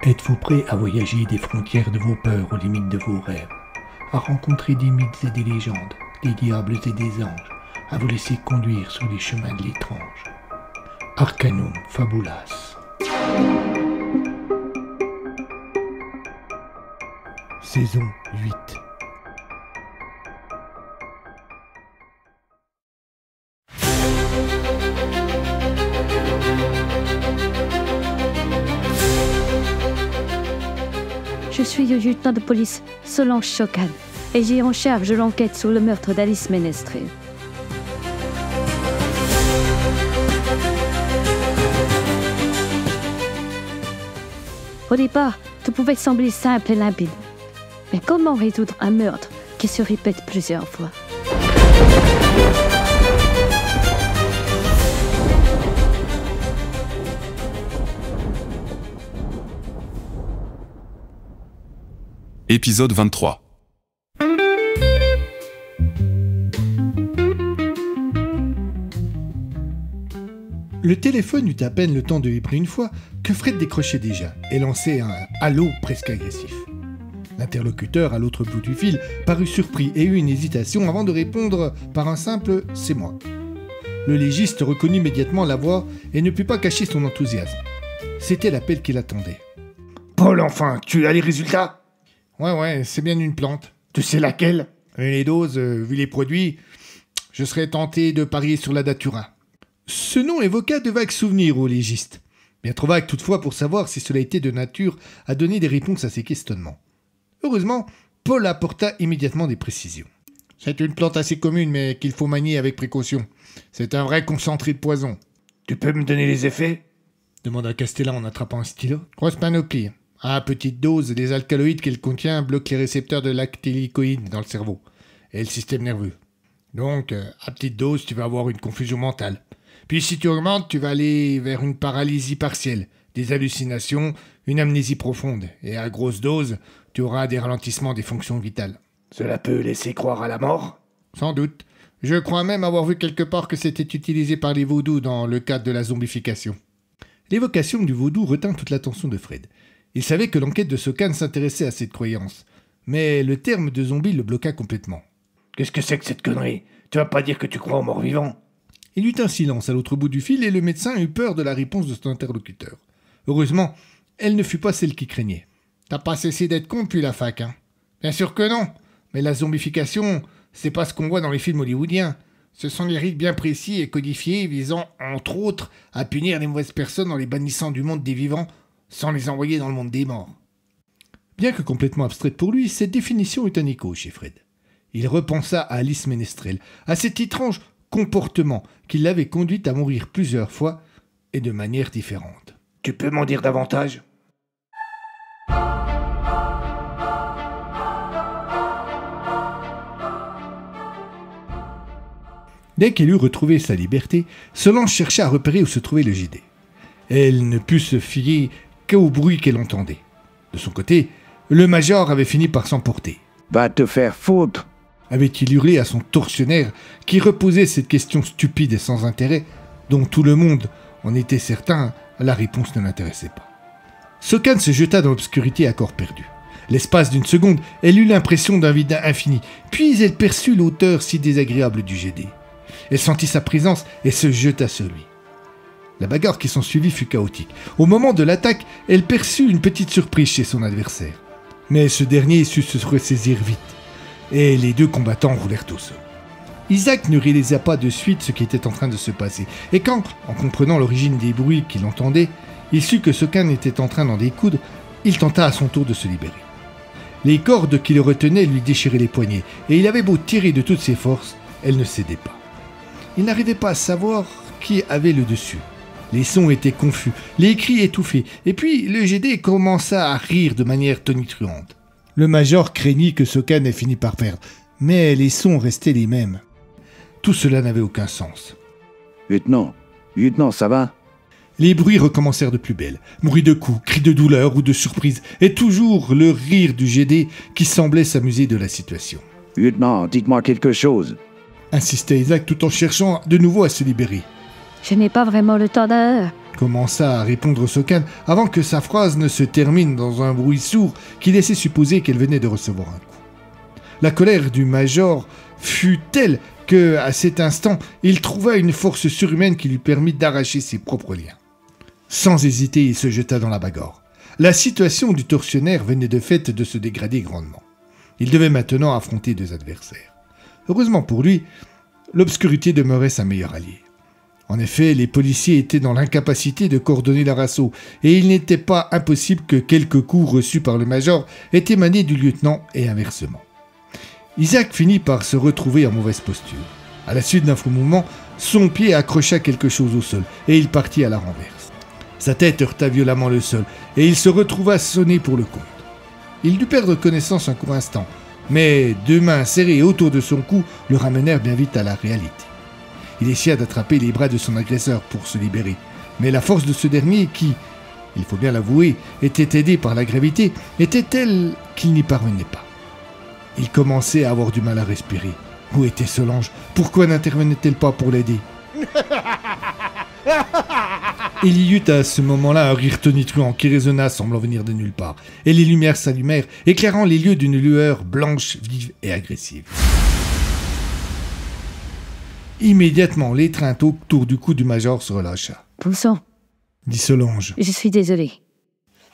Êtes-vous prêt à voyager des frontières de vos peurs aux limites de vos rêves, à rencontrer des mythes et des légendes, des diables et des anges, à vous laisser conduire sur les chemins de l'étrange? Arcanum Fabulas. Saison 8. Je suis le lieutenant de police Solange Chocan et j'ai en charge l'enquête sur le meurtre d'Alice Ménestrel. Au départ, tout pouvait sembler simple et limpide. Mais comment résoudre un meurtre qui se répète plusieurs fois? Épisode 23. Le téléphone eut à peine le temps de vibrer une fois que Fred décrochait déjà et lançait un « allô » presque agressif. L'interlocuteur à l'autre bout du fil parut surpris et eut une hésitation avant de répondre par un simple « c'est moi ». Le légiste reconnut immédiatement la voix et ne put pas cacher son enthousiasme. C'était l'appel qu'il attendait. « Paul, enfin, tu as les résultats ? » « Ouais, c'est bien une plante. »« Tu sais laquelle ? » ?»« Les doses, vu les produits, je serais tenté de parier sur la datura. » Ce nom évoqua de vagues souvenirs au légiste. Bien trop vagues toutefois pour savoir si cela était de nature à donner des réponses à ses questionnements. Heureusement, Paul apporta immédiatement des précisions. « C'est une plante assez commune, mais qu'il faut manier avec précaution. C'est un vrai concentré de poison. »« Tu peux me donner les effets ?» demanda Castellan en attrapant un stylo. « Grosse panoplie. À petite dose, les alcaloïdes qu'elle contient bloquent les récepteurs de l'actylicoïde dans le cerveau et le système nerveux. Donc, à petite dose, tu vas avoir une confusion mentale. Puis si tu augmentes, tu vas aller vers une paralysie partielle, des hallucinations, une amnésie profonde. Et à grosse dose, tu auras des ralentissements des fonctions vitales. » « Cela peut laisser croire à la mort ?»« Sans doute. Je crois même avoir vu quelque part que c'était utilisé par les vaudous dans le cadre de la zombification. » L'évocation du vaudou retint toute l'attention de Fred. Il savait que l'enquête de Chocan s'intéressait à cette croyance, mais le terme de zombie le bloqua complètement. « Qu'est-ce que c'est que cette connerie ? Tu vas pas dire que tu crois aux morts vivants ?» Il y eut un silence à l'autre bout du fil et le médecin eut peur de la réponse de son interlocuteur. Heureusement, elle ne fut pas celle qu'il craignait. « T'as pas cessé d'être con depuis la fac, hein ?»« Bien sûr que non, mais la zombification, c'est pas ce qu'on voit dans les films hollywoodiens. Ce sont des rites bien précis et codifiés visant, entre autres, à punir les mauvaises personnes en les bannissant du monde des vivants sans les envoyer dans le monde des morts. » Bien que complètement abstraite pour lui, cette définition eut un écho chez Fred. Il repensa à Alice Ménestrel, à cet étrange comportement qui l'avait conduite à mourir plusieurs fois et de manière différente. « Tu peux m'en dire davantage ?» Dès qu'elle eut retrouvé sa liberté, Solange chercha à repérer où se trouvait le JD. Elle ne put se fier qu'au bruit qu'elle entendait. De son côté, le major avait fini par s'emporter. « Va te faire foutre !» avait-il hurlé à son tortionnaire qui reposait cette question stupide et sans intérêt, dont tout le monde en était certain, la réponse ne l'intéressait pas. Chocan se jeta dans l'obscurité à corps perdu. L'espace d'une seconde, elle eut l'impression d'un vide infini, puis elle perçut l'auteur si désagréable du GD. Elle sentit sa présence et se jeta sur lui. La bagarre qui s'ensuivit fut chaotique. Au moment de l'attaque, elle perçut une petite surprise chez son adversaire. Mais ce dernier sut se ressaisir vite, et les deux combattants roulèrent au sol. Isaac ne réalisa pas de suite ce qui était en train de se passer, et quand, en comprenant l'origine des bruits qu'il entendait, il sut que Chocan était en train d'en découdre, il tenta à son tour de se libérer. Les cordes qui le retenaient lui déchiraient les poignets, et il avait beau tirer de toutes ses forces, elles ne cédaient pas. Il n'arrivait pas à savoir qui avait le dessus. Les sons étaient confus, les cris étouffés, et puis le GD commença à rire de manière tonitruante. Le major craignit que Chocan ait fini par perdre, mais les sons restaient les mêmes. Tout cela n'avait aucun sens. « Lieutenant, ça va ?» Les bruits recommencèrent de plus belle. Bruits de coups, cris de douleur ou de surprise, et toujours le rire du GD qui semblait s'amuser de la situation. « Lieutenant, dites-moi quelque chose. » insista Isaac tout en cherchant de nouveau à se libérer. Je n'ai pas vraiment le temps d'un... Commença à répondre Sokan avant que sa phrase ne se termine dans un bruit sourd qui laissait supposer qu'elle venait de recevoir un coup. La colère du major fut telle que, à cet instant, il trouva une force surhumaine qui lui permit d'arracher ses propres liens. Sans hésiter, il se jeta dans la bagarre. La situation du tortionnaire venait de fait de se dégrader grandement. Il devait maintenant affronter deux adversaires. Heureusement pour lui, l'obscurité demeurait sa meilleure alliée. En effet, les policiers étaient dans l'incapacité de coordonner leur assaut, et il n'était pas impossible que quelques coups reçus par le major aient émané du lieutenant et inversement. Isaac finit par se retrouver en mauvaise posture. À la suite d'un faux mouvement, son pied accrocha quelque chose au sol, et il partit à la renverse. Sa tête heurta violemment le sol, et il se retrouva sonné pour le compte. Il dut perdre connaissance un court instant, mais deux mains serrées autour de son cou le ramenèrent bien vite à la réalité. Il essaya d'attraper les bras de son agresseur pour se libérer, mais la force de ce dernier qui, il faut bien l'avouer, était aidé par la gravité, était telle qu'il n'y parvenait pas. Il commençait à avoir du mal à respirer. Où était Solange? Pourquoi n'intervenait-elle pas pour l'aider? Il y eut à ce moment-là un rire tonitruant qui résonna semblant venir de nulle part, et les lumières s'allumèrent, éclairant les lieux d'une lueur blanche, vive et agressive. Immédiatement, l'étreinte autour du cou du major se relâcha. « Bon sang, Dit Solange. je suis désolé.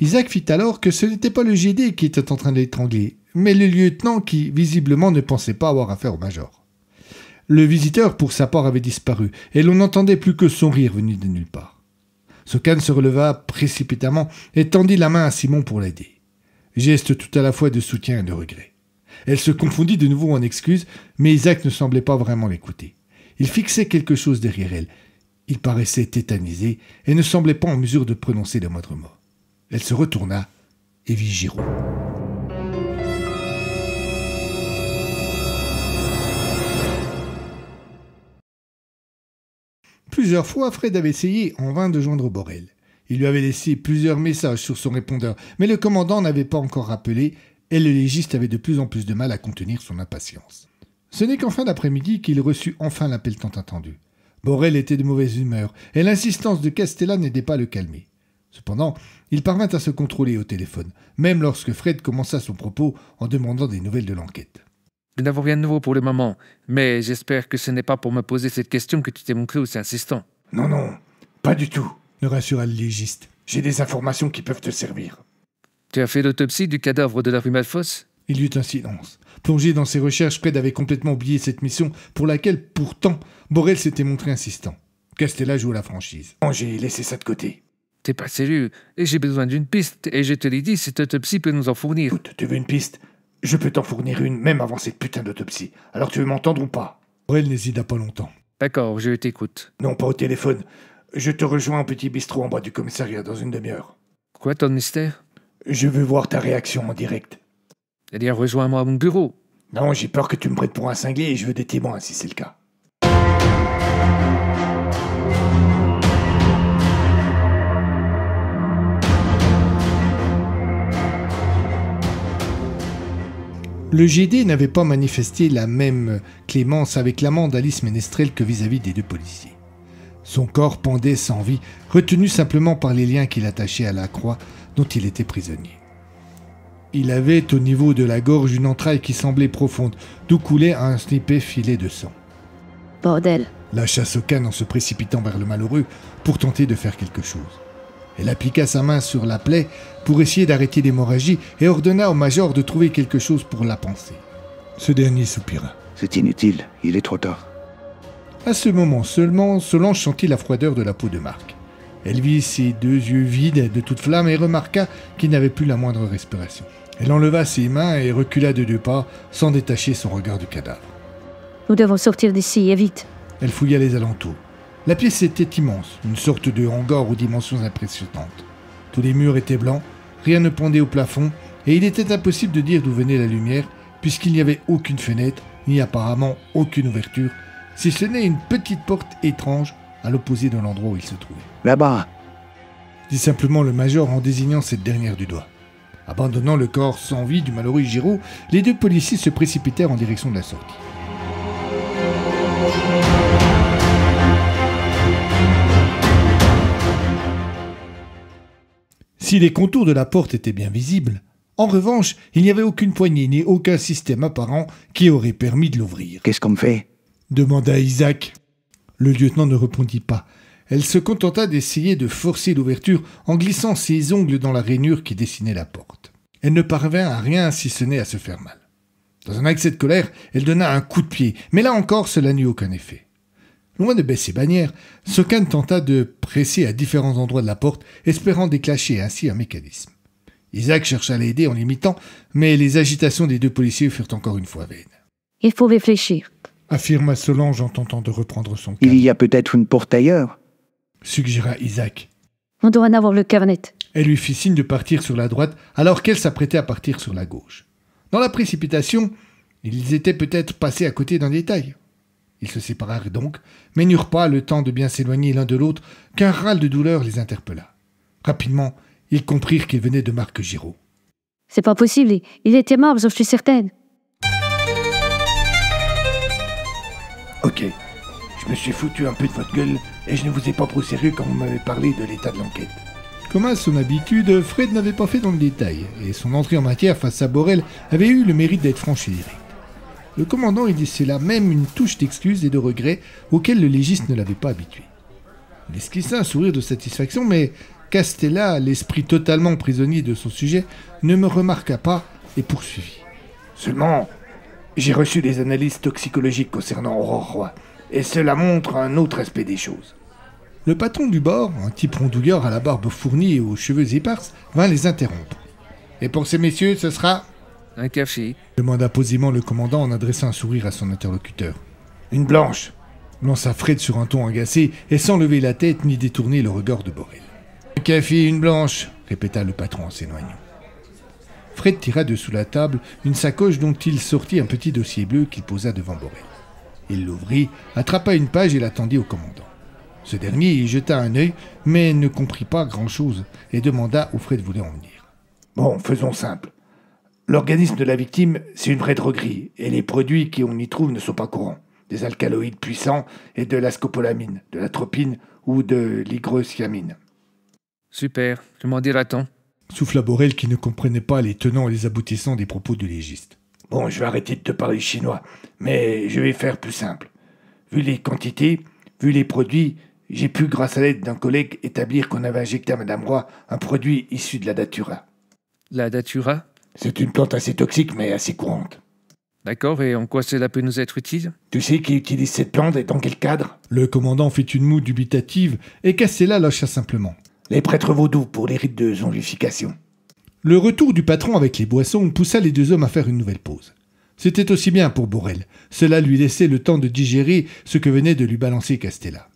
Isaac fit alors que ce n'était pas le GD qui était en train de l'étrangler, mais le lieutenant qui, visiblement, ne pensait pas avoir affaire au major. Le visiteur, pour sa part, avait disparu, et l'on n'entendait plus que son rire venu de nulle part. Sokan se releva précipitamment et tendit la main à Simon pour l'aider. Geste tout à la fois de soutien et de regret. Elle se confondit de nouveau en excuses, mais Isaac ne semblait pas vraiment l'écouter. Il fixait quelque chose derrière elle. Il paraissait tétanisé et ne semblait pas en mesure de prononcer le moindre mot. Elle se retourna et vit Giraud. Plusieurs fois, Fred avait essayé en vain de joindre Borel. Il lui avait laissé plusieurs messages sur son répondeur, mais le commandant n'avait pas encore rappelé et le légiste avait de plus en plus de mal à contenir son impatience. Ce n'est qu'en fin d'après-midi qu'il reçut enfin l'appel tant attendu. Borel était de mauvaise humeur et l'insistance de Castella n'aidait pas à le calmer. Cependant, il parvint à se contrôler au téléphone, même lorsque Fred commença son propos en demandant des nouvelles de l'enquête. Nous n'avons rien de nouveau pour le moment, mais j'espère que ce n'est pas pour me poser cette question que tu t'es montré aussi insistant. Non, non, pas du tout. Le rassura le légiste. J'ai des informations qui peuvent te servir. Tu as fait l'autopsie du cadavre de la rue Malfosse? Il y eut un silence. Plongé dans ses recherches, Fred avait complètement oublié cette mission pour laquelle, pourtant, Borel s'était montré insistant. Castella joue la franchise. Non, j'ai laissé ça de côté. T'es pas sérieux, et j'ai besoin d'une piste, et je te l'ai dit, cette autopsie peut nous en fournir. Écoute, tu veux une piste? Je peux t'en fournir une, même avant cette putain d'autopsie. Alors tu veux m'entendre ou pas? Borel n'hésita pas longtemps. D'accord, je t'écoute. Non, pas au téléphone. Je te rejoins au petit bistrot en bas du commissariat dans une demi-heure. Quoi, ton mystère? Je veux voir ta réaction en direct. Eh bien, rejoins-moi à mon bureau. Non, j'ai peur que tu me prennes pour un cinglé et je veux des témoins si c'est le cas. Le GD n'avait pas manifesté la même clémence avec l'amant d'Alice Ménestrel que vis-à-vis des deux policiers. Son corps pendait sans vie, retenu simplement par les liens qui l'attachaient à la croix dont il était prisonnier. Il avait au niveau de la gorge une entraille qui semblait profonde, d'où coulait un épais filet de sang. Bordel. Lâcha Sokan en se précipitant vers le malheureux pour tenter de faire quelque chose. Elle appliqua sa main sur la plaie pour essayer d'arrêter l'hémorragie et ordonna au major de trouver quelque chose pour la panser. Ce dernier soupira. C'est inutile, il est trop tard. À ce moment seulement, Solange sentit la froideur de la peau de Marc. Elle vit ses deux yeux vides de toute flamme et remarqua qu'il n'avait plus la moindre respiration. Elle enleva ses mains et recula de 2 pas sans détacher son regard du cadavre. Nous devons sortir d'ici, et vite. Elle fouilla les alentours. La pièce était immense, une sorte de hangar aux dimensions impressionnantes. Tous les murs étaient blancs, rien ne pendait au plafond, et il était impossible de dire d'où venait la lumière, puisqu'il n'y avait aucune fenêtre, ni apparemment aucune ouverture, si ce n'est une petite porte étrange à l'opposé de l'endroit où il se trouvait. Là-bas, Dit simplement le major en désignant cette dernière du doigt. Abandonnant le corps sans vie du malheureux Giraud, les deux policiers se précipitèrent en direction de la sortie. Si les contours de la porte étaient bien visibles, en revanche, il n'y avait aucune poignée ni aucun système apparent qui aurait permis de l'ouvrir. Qu'est-ce qu'on fait? Demanda Isaac. Le lieutenant ne répondit pas. Elle se contenta d'essayer de forcer l'ouverture en glissant ses ongles dans la rainure qui dessinait la porte. Elle ne parvint à rien si ce n'est à se faire mal. Dans un accès de colère, elle donna un coup de pied, mais là encore cela n'eut aucun effet. Loin de baisser bannière, Sokan tenta de presser à différents endroits de la porte, espérant déclencher ainsi un mécanisme. Isaac chercha à l'aider en l'imitant, mais les agitations des deux policiers furent encore une fois vaines. Il faut réfléchir. Affirma Solange en tentant de reprendre son calme. Il y a peut-être une porte ailleurs. Suggéra Isaac. On doit en avoir le cœur net. Elle lui fit signe de partir sur la droite alors qu'elle s'apprêtait à partir sur la gauche. Dans la précipitation, ils étaient peut-être passés à côté d'un détail. Ils se séparèrent donc, mais n'eurent pas le temps de bien s'éloigner l'un de l'autre qu'un râle de douleur les interpella. Rapidement, ils comprirent qu'ils venaient de Marc Giraud. C'est pas possible, il était mort, j'en suis certaine. Ok, je me suis foutu un peu de votre gueule et je ne vous ai pas pris au sérieux quand vous m'avez parlé de l'état de l'enquête. Comme à son habitude, Fred n'avait pas fait dans le détail, et son entrée en matière face à Borel avait eu le mérite d'être franche et directe. Le commandant y laissait là même une touche d'excuse et de regret auquel le légiste ne l'avait pas habitué. Il esquissa un sourire de satisfaction, mais Castella, l'esprit totalement prisonnier de son sujet, ne me remarqua pas et poursuivit. Seulement, j'ai reçu des analyses toxicologiques concernant Aurore Roy, et cela montre un autre aspect des choses. Le patron du bord, un type rondouillard à la barbe fournie et aux cheveux éparses, vint les interrompre. « Et pour ces messieurs, ce sera... » Un café. demanda posément le commandant en adressant un sourire à son interlocuteur. « Une blanche !» lança Fred sur un ton agacé et sans lever la tête ni détourner le regard de Borel. « Un café et une blanche !» répéta le patron en s'éloignant. Fred tira de sous la table une sacoche dont il sortit un petit dossier bleu qu'il posa devant Borel. Il l'ouvrit, attrapa une page et la tendit au commandant. Ce dernier y jeta un œil, mais ne comprit pas grand-chose et demanda où Fred voulait en venir. « Bon, faisons simple. L'organisme de la victime, c'est une vraie droguerie, et les produits qu'on y trouve ne sont pas courants. Des alcaloïdes puissants et de la scopolamine, de l'atropine ou de l'hygrosciamine. » Super, je m'en dirai tant. Souffla Borel qui ne comprenait pas les tenants et les aboutissants des propos du légiste. « Bon, je vais arrêter de te parler chinois, mais je vais faire plus simple. Vu les quantités, vu les produits, j'ai pu, grâce à l'aide d'un collègue, établir qu'on avait injecté à Madame Roy un produit issu de la datura. » La datura? C'est une plante assez toxique, mais assez courante. D'accord, et en quoi cela peut nous être utile? Tu sais qui utilise cette plante et dans quel cadre? Le commandant fit une moue dubitative et Castella lâcha simplement. Les prêtres vaudous pour les rites de zombification. Le retour du patron avec les boissons poussa les deux hommes à faire une nouvelle pause. C'était aussi bien pour Borel. Cela lui laissait le temps de digérer ce que venait de lui balancer Castella.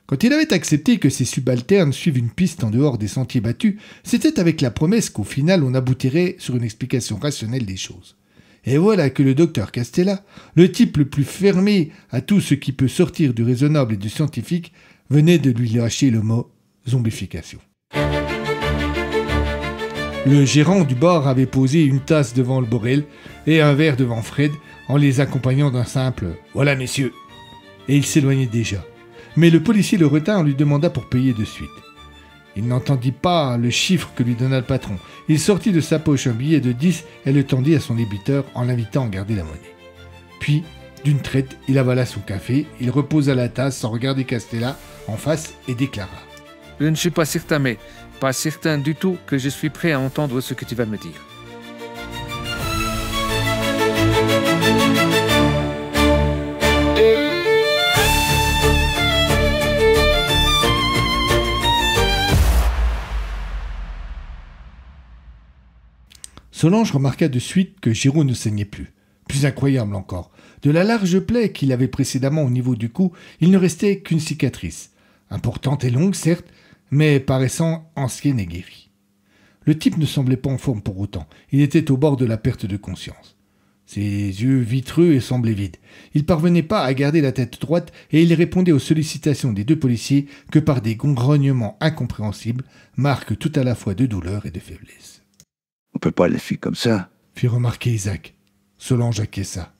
Quand il avait accepté que ses subalternes suivent une piste en dehors des sentiers battus, c'était avec la promesse qu'au final on aboutirait sur une explication rationnelle des choses. Et voilà que le docteur Castella, le type le plus fermé à tout ce qui peut sortir du raisonnable et du scientifique, venait de lui lâcher le mot « zombification ». Le gérant du bar avait posé une tasse devant le Borel et un verre devant Fred en les accompagnant d'un simple « Voilà messieurs !» Et il s'éloignait déjà. Mais le policier le retint et lui demanda pour payer de suite. Il n'entendit pas le chiffre que lui donna le patron. Il sortit de sa poche un billet de 10 et le tendit à son débiteur en l'invitant à garder la monnaie. Puis, d'une traite, il avala son café, il reposa la tasse sans regarder Castella en face et déclara. Je ne suis pas certain, mais pas certain du tout que je suis prêt à entendre ce que tu vas me dire. Solange remarqua de suite que Giraud ne saignait plus. Plus incroyable encore, de la large plaie qu'il avait précédemment au niveau du cou, il ne restait qu'une cicatrice. Importante et longue, certes, mais paraissant ancienne et guérie. Le type ne semblait pas en forme pour autant. Il était au bord de la perte de conscience. Ses yeux vitreux semblaient vides. Il parvenait pas à garder la tête droite et il répondait aux sollicitations des deux policiers que par des grognements incompréhensibles, marque tout à la fois de douleur et de faiblesse. On peut pas laisser comme ça. Fit remarquer Isaac. Solange acquiesça.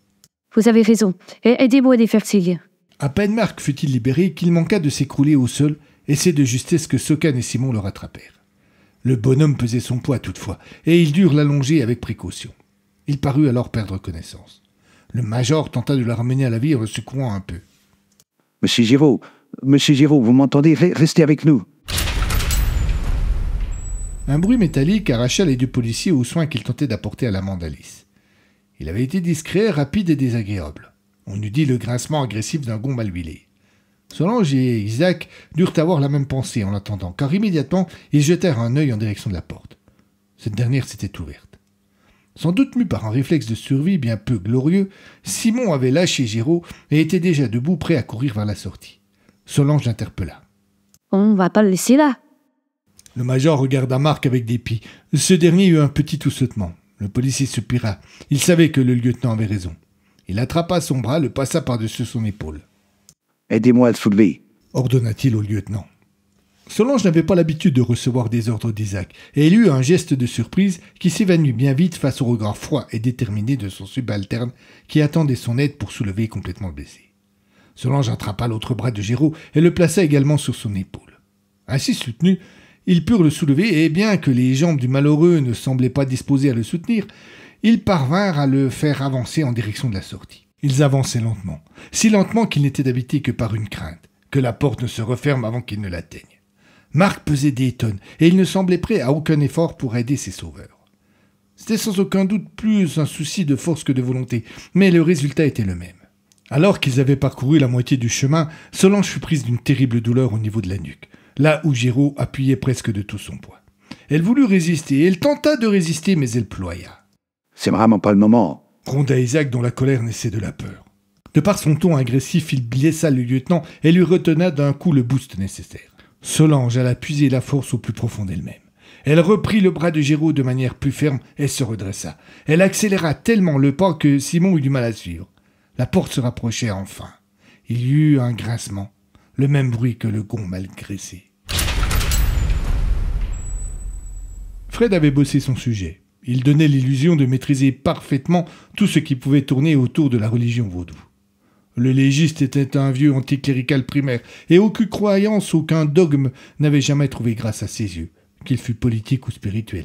Vous avez raison. Aidez-moi à les faire signer. À peine Marc fut-il libéré qu'il manqua de s'écrouler au sol, et c'est de justesse que Sokan et Simon le rattrapèrent. Le bonhomme pesait son poids toutefois, et ils durent l'allonger avec précaution. Il parut alors perdre connaissance. Le major tenta de la ramener à la vie en le secouant un peu. Monsieur Giraud, vous m'entendez? Restez avec nous. Un bruit métallique arracha les deux policiers aux soins qu'ils tentaient d'apporter à l'amant d'Alice. Il avait été discret, rapide et désagréable. On eût dit le grincement agressif d'un gond mal huilé. Solange et Isaac durent avoir la même pensée en l'attendant, car immédiatement ils jetèrent un œil en direction de la porte. Cette dernière s'était ouverte. Sans doute mu par un réflexe de survie bien peu glorieux, Simon avait lâché Géraud et était déjà debout prêt à courir vers la sortie. Solange l'interpella. « On va pas le laisser là. » Le major regarda Marc avec dépit. Ce dernier eut un petit toussotement. Le policier soupira. Il savait que le lieutenant avait raison. Il attrapa son bras, le passa par-dessus son épaule. « Aidez-moi à le soulever. » ordonna-t-il au lieutenant. Solange n'avait pas l'habitude de recevoir des ordres d'Isaac, et il eut un geste de surprise qui s'évanouit bien vite face au regard froid et déterminé de son subalterne qui attendait son aide pour soulever complètement le blessé. Solange attrapa l'autre bras de Géraud et le plaça également sur son épaule. Ainsi soutenus, ils purent le soulever, et bien que les jambes du malheureux ne semblaient pas disposées à le soutenir, ils parvinrent à le faire avancer en direction de la sortie. Ils avançaient lentement, si lentement qu'ils n'étaient habités que par une crainte, que la porte ne se referme avant qu'ils ne l'atteignent. Marc pesait des tonnes, et il ne semblait prêt à aucun effort pour aider ses sauveurs. C'était sans aucun doute plus un souci de force que de volonté, mais le résultat était le même. Alors qu'ils avaient parcouru la moitié du chemin, Solange fut prise d'une terrible douleur au niveau de la nuque, là où Géraud appuyait presque de tout son poids. Elle voulut résister, elle tenta de résister, mais elle ploya. « C'est vraiment pas le moment. » gronda Isaac dont la colère naissait de la peur. De par son ton agressif, il blessa le lieutenant et lui retena d'un coup le boost nécessaire. Solange alla puiser la force au plus profond d'elle-même. Elle reprit le bras de Géraud de manière plus ferme et se redressa. Elle accéléra tellement le pas que Simon eut du mal à suivre. La porte se rapprochait enfin. Il y eut un grincement, le même bruit que le gond mal graissé. Fred avait bossé son sujet. Il donnait l'illusion de maîtriser parfaitement tout ce qui pouvait tourner autour de la religion vaudou. Le légiste était un vieux anticlérical primaire, et aucune croyance, aucun dogme n'avait jamais trouvé grâce à ses yeux, qu'il fût politique ou spirituel.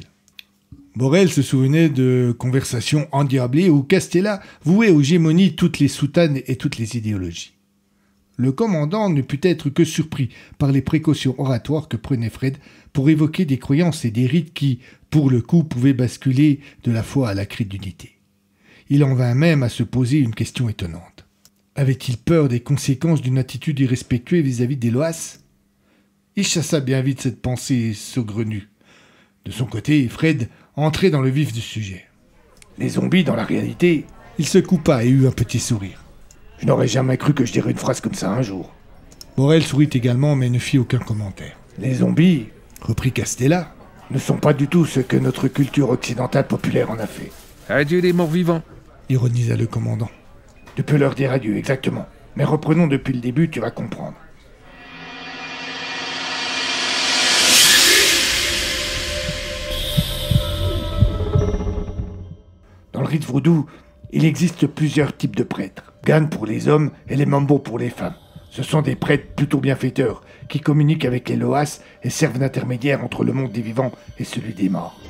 Borel se souvenait de conversations endiablées où Castella vouait aux gémonies toutes les soutanes et toutes les idéologies. Le commandant ne put être que surpris par les précautions oratoires que prenait Fred pour évoquer des croyances et des rites qui, pour le coup, pouvaient basculer de la foi à la crédulité. Il en vint même à se poser une question étonnante. Avait-il peur des conséquences d'une attitude irrespectueuse vis-à-vis des Loas? Il chassa bien vite cette pensée saugrenue. De son côté, Fred entrait dans le vif du sujet. Les zombies, dans la réalité... Il se coupa et eut un petit sourire. Je n'aurais jamais cru que je dirais une phrase comme ça un jour. Borel sourit également, mais ne fit aucun commentaire. Les zombies, reprit Castella, ne sont pas du tout ce que notre culture occidentale populaire en a fait. Adieu les morts vivants, ironisa le commandant. Tu peux leur dire adieu, exactement. Mais reprenons depuis le début, tu vas comprendre. Dans le rite vaudou, il existe plusieurs types de prêtres. Gan pour les hommes et les Mambo pour les femmes. Ce sont des prêtres plutôt bienfaiteurs, qui communiquent avec les Loas et servent d'intermédiaires entre le monde des vivants et celui des morts.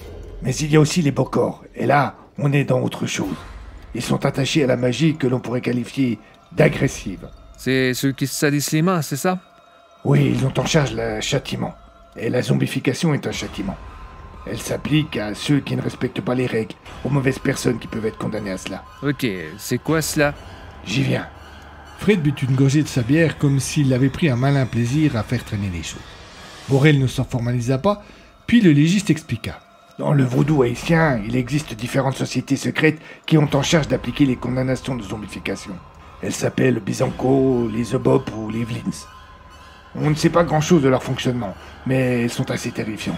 Mais il y a aussi les Bokor, et là, on est dans autre chose. Ils sont attachés à la magie que l'on pourrait qualifier d'agressive. c'est ceux qui se salissent les mains, c'est ça? Oui, ils ont en charge le châtiment. Et la zombification est un châtiment. Elle s'applique à ceux qui ne respectent pas les règles, aux mauvaises personnes qui peuvent être condamnées à cela. Ok, c'est quoi cela? J'y viens. Fred but une gorgée de sa bière comme s'il avait pris un malin plaisir à faire traîner les choses. Borel ne s'en formalisa pas, puis le légiste expliqua. Dans le vaudou haïtien, il existe différentes sociétés secrètes qui ont en charge d'appliquer les condamnations de zombification. Elles s'appellent Bizanko, les Obop ou les Vlins. On ne sait pas grand-chose de leur fonctionnement, mais elles sont assez terrifiantes.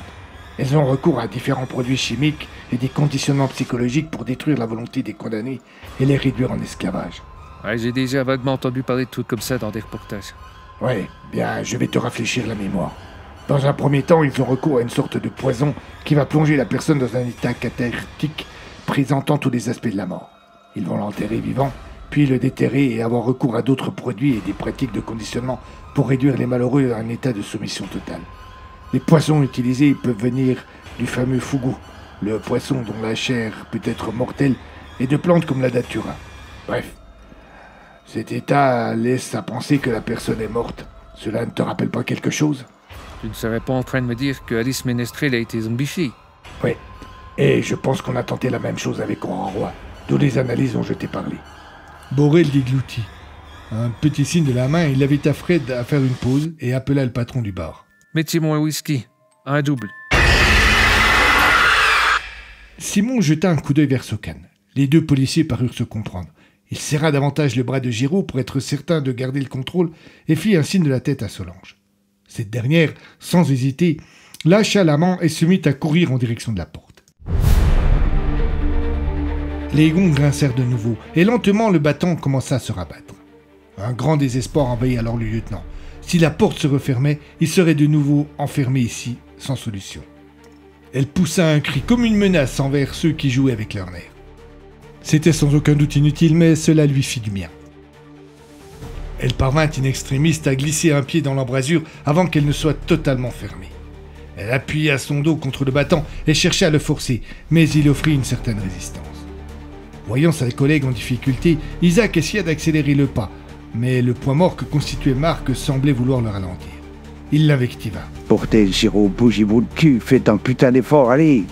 Elles ont recours à différents produits chimiques et des conditionnements psychologiques pour détruire la volonté des condamnés et les réduire en esclavage. Ouais, j'ai déjà vaguement entendu parler de trucs comme ça dans des reportages. Ouais, bien, je vais te rafraîchir la mémoire. Dans un premier temps, ils ont recours à une sorte de poison qui va plonger la personne dans un état cathartique présentant tous les aspects de la mort. Ils vont l'enterrer vivant, puis le déterrer et avoir recours à d'autres produits et des pratiques de conditionnement pour réduire les malheureux à un état de soumission totale. Les poisons utilisés peuvent venir du fameux fougou, le poisson dont la chair peut être mortelle, et de plantes comme la datura. Bref, cet état laisse à penser que la personne est morte. Cela ne te rappelle pas quelque chose? Tu ne serais pas en train de me dire que Alice Ménestrel a été zombifiée? Oui, et je pense qu'on a tenté la même chose avec Roy, d'où les analyses dont je t'ai parlé. Borel dégloutit. Un petit signe de la main, il invita Fred à faire une pause et appela le patron du bar. Mettez-moi un whisky, un double. Simon jeta un coup d'œil vers Socan. Les deux policiers parurent se comprendre. Il serra davantage le bras de Giraud pour être certain de garder le contrôle et fit un signe de la tête à Solange. Cette dernière, sans hésiter, lâcha la main et se mit à courir en direction de la porte. Les gonds grincèrent de nouveau et lentement le battant commença à se rabattre. Un grand désespoir envahit alors le lieutenant. Si la porte se refermait, il serait de nouveau enfermé ici, sans solution. Elle poussa un cri comme une menace envers ceux qui jouaient avec leurs nerfs. C'était sans aucun doute inutile, mais cela lui fit du bien. Elle parvint in extremis à glisser un pied dans l'embrasure avant qu'elle ne soit totalement fermée. Elle appuya son dos contre le battant et chercha à le forcer, mais il offrit une certaine résistance. Voyant sa collègue en difficulté, Isaac essaya d'accélérer le pas, mais le poids mort que constituait Marc semblait vouloir le ralentir. Il l'invectiva. Portez, Giraud, bougez-vous le cul, faites un putain d'effort, allez!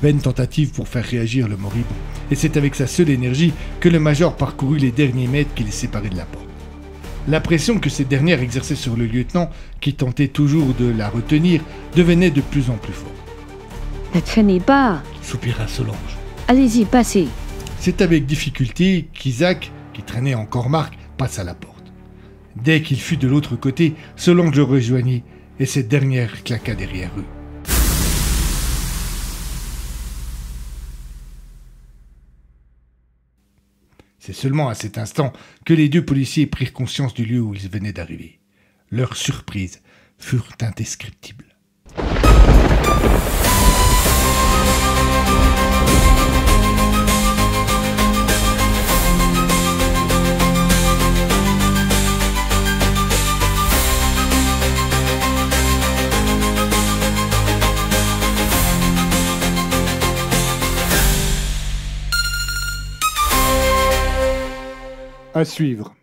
Vaine tentative pour faire réagir le moribond, et c'est avec sa seule énergie que le major parcourut les derniers mètres qui les séparaient de la porte. La pression que cette dernière exerçait sur le lieutenant, qui tentait toujours de la retenir, devenait de plus en plus forte. Ne traînez pas. Soupira Solange. Allez-y, passez. C'est avec difficulté qu'Isaac, qui traînait encore Marc, passa la porte. Dès qu'il fut de l'autre côté, Solange le rejoignit, et cette dernière claqua derrière eux. C'est seulement à cet instant que les deux policiers prirent conscience du lieu où ils venaient d'arriver. Leur surprise fut indescriptible. À suivre.